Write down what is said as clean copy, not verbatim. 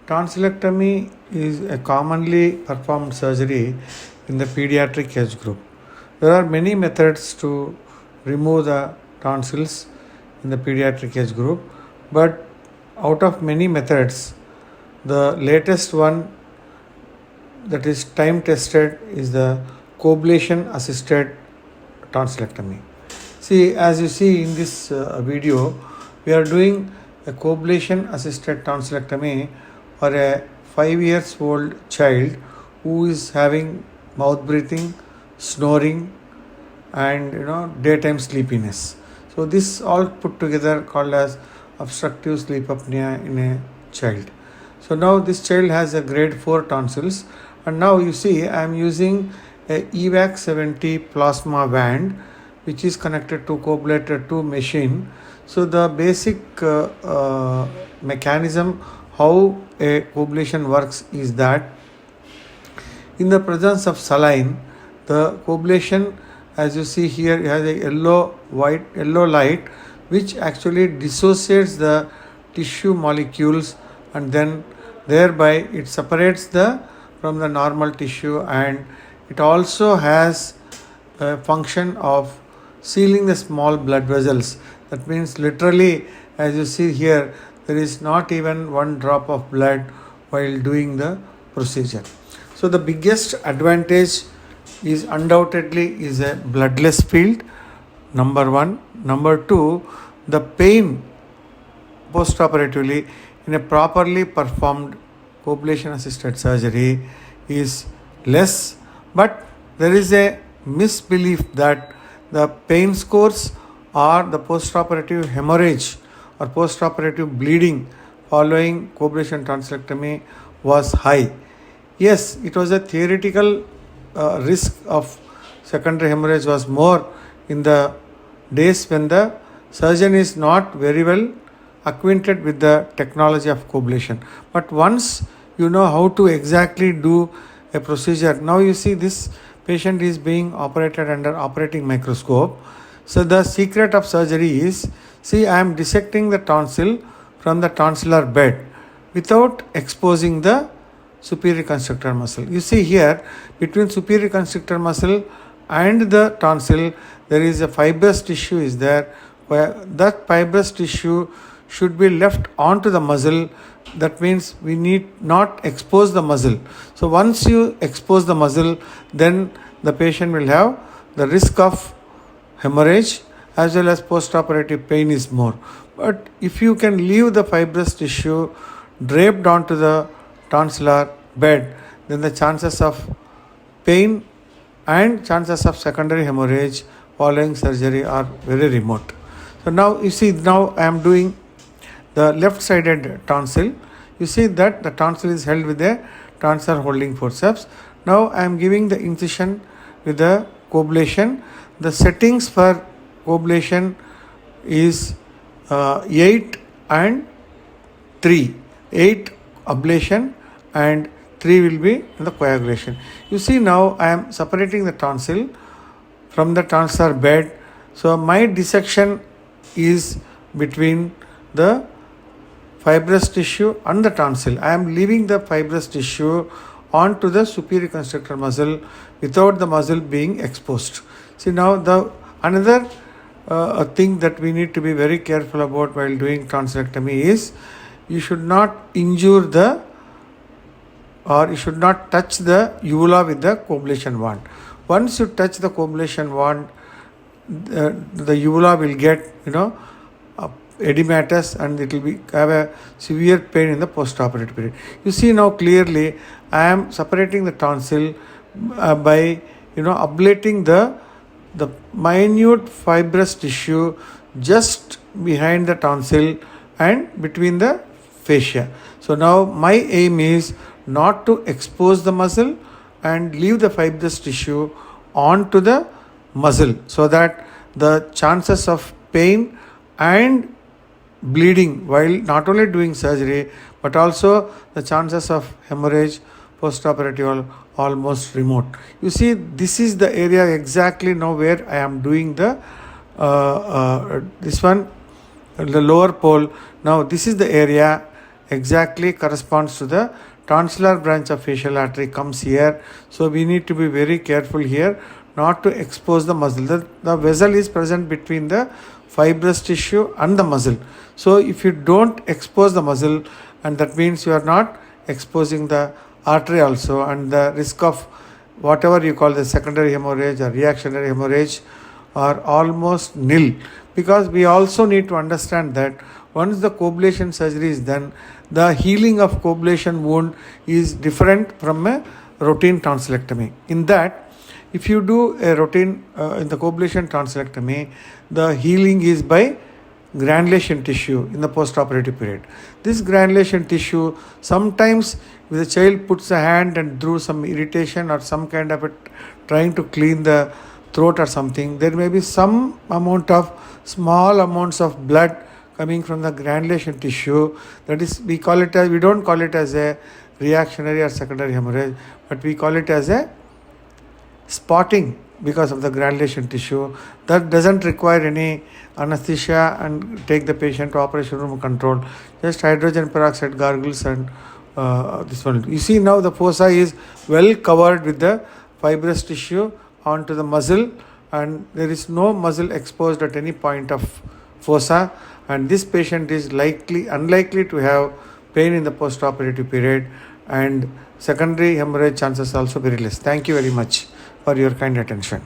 Tonsillectomy is a commonly performed surgery in the pediatric age group. There are many methods to remove the tonsils in the pediatric age group, but out of many methods, the latest one that is time tested is the Coblation assisted tonsillectomy. See, as you see in this video, we are doing a Coblation assisted tonsillectomy for a 5 years old child who is having mouth breathing, snoring, and daytime sleepiness. So this all put together called as obstructive sleep apnea in a child. So now this child has a grade 4 tonsils, and now you see I am using a EVAC 70 plasma band which is connected to Coblation 2 machine. So the basic mechanism how a Coblation works is that in the presence of saline, the Coblation, as you see here, has a yellow light which actually dissociates the tissue molecules, and then thereby it separates from the normal tissue, and it also has a function of sealing the small blood vessels. That means literally, as you see here, there is not even one drop of blood while doing the procedure. So the biggest advantage is undoubtedly is a bloodless field, number one. Number two, the pain postoperatively in a properly performed Coblation assisted surgery is less, but there is a misbelief that the pain scores or the postoperative hemorrhage or postoperative bleeding following Coblation tonsillectomy was high. Yes, it was a theoretical risk of secondary hemorrhage was more in the days when the surgeon is not very well acquainted with the technology of Coblation. But once you know how to exactly do a procedure, now you see this patient is being operated under operating microscope. So the secret of surgery is, see, I am dissecting the tonsil from the tonsillar bed without exposing the superior constrictor muscle. You see here, between superior constrictor muscle and the tonsil, there is a fibrous tissue is there, where that fibrous tissue should be left onto the muscle. That means we need not expose the muscle. So once you expose the muscle, then the patient will have the risk of hemorrhage as well as postoperative pain is more. But if you can leave the fibrous tissue draped onto the tonsillar bed, then the chances of pain and chances of secondary hemorrhage following surgery are very remote. So now you see, now I am doing the left sided tonsil. You see that the tonsil is held with a tonsillar holding forceps. Now I am giving the incision with the Coblation. The settings for Coblation is 8 and 3. 8 ablation and 3 will be in the coagulation. You see now I am separating the tonsil from the tonsillar bed. So my dissection is between the fibrous tissue and the tonsil. I am leaving the fibrous tissue onto the superior constrictor muscle without the muscle being exposed. See now the another thing that we need to be very careful about while doing tonsillectomy is you should not injure you should not touch the uvula with the Coblation wand. Once you touch the Coblation wand, the uvula will get edematous and it will have a severe pain in the postoperative period. You see now clearly I am separating the tonsil by ablating the minute fibrous tissue just behind the tonsil and between the fascia. So now my aim is not to expose the muscle and leave the fibrous tissue onto the muscle, so that the chances of pain and bleeding while not only doing surgery but also the chances of hemorrhage postoperative are almost remote. You see, this is the area exactly now where I am doing the this one, the lower pole. Now this is the area exactly corresponds to the tonsillar branch of facial artery comes here. So we need to be very careful here not to expose the muscle. The vessel is present between the fibrous tissue and the muscle. So if you don't expose the muscle, and that means you are not exposing the artery also, and the risk of whatever you call the secondary hemorrhage or reactionary hemorrhage are almost nil, because we also need to understand that once the coblation surgery is done, the healing of coblation wound is different from a routine tonsillectomy. In that, if you do a routine in the coblation tonsillectomy, the healing is by granulation tissue in the postoperative period. This granulation tissue, sometimes if the child puts a hand and through some irritation or some kind of trying to clean the throat or something, there may be some amount of small amounts of blood coming from the granulation tissue. That is, we don't call it as a reactionary or secondary hemorrhage, but we call it as a spotting because of the granulation tissue. That doesn't require any anesthesia and take the patient to operation room control. Just hydrogen peroxide gargles and this one. You see now the fossa is well covered with the fibrous tissue onto the muscle, and there is no muscle exposed at any point of fossa, and this patient is unlikely to have pain in the postoperative period, and secondary hemorrhage chances also very less. Thank you very much for your kind attention.